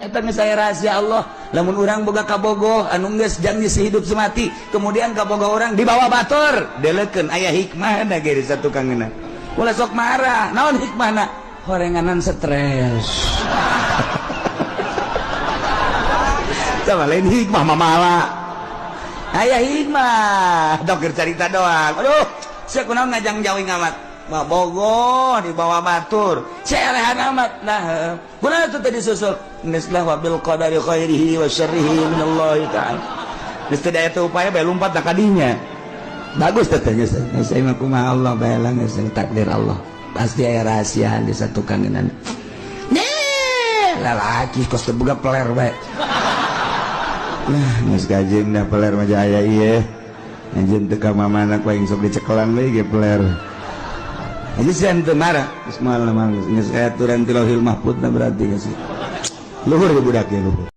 eta geus aya rahasia Allah. Lamun urang boga kabogoh anu geus janji hidup semati, kemudian kabogoh orang dibawa batur, deleukeun aya hikmahna ge di satu kangeuna. Ulah sok marah, naon hikmahna? Horenganan stres. Coba lain hikmah mamala. Aya hikmah, dokter cerita doang. Aduh, saya kunaon ngajang jauh ngamat. Bogoh dibawa batur cerehan amat nah kunaon itu tadi susul nislah wa bil qadari khairihi wa syarrihi minallahi ta'ala geus teu aya teu upaya bae lumpat ka dinya bagus teh geus saya mah kumaha Allah bae lang geus takdir Allah pasti aya rahasia di satu kangenan lalaki kos teu boga peler bae nah geus kajeung dah peler mah aya ieu anjeun teu ka mamana ku aing sok dicekelan we ge peler. Ini saya ente marah, semalam saya turun tilauhil mahfud, berarti nggak sih? Luhur ya budaknya luhur.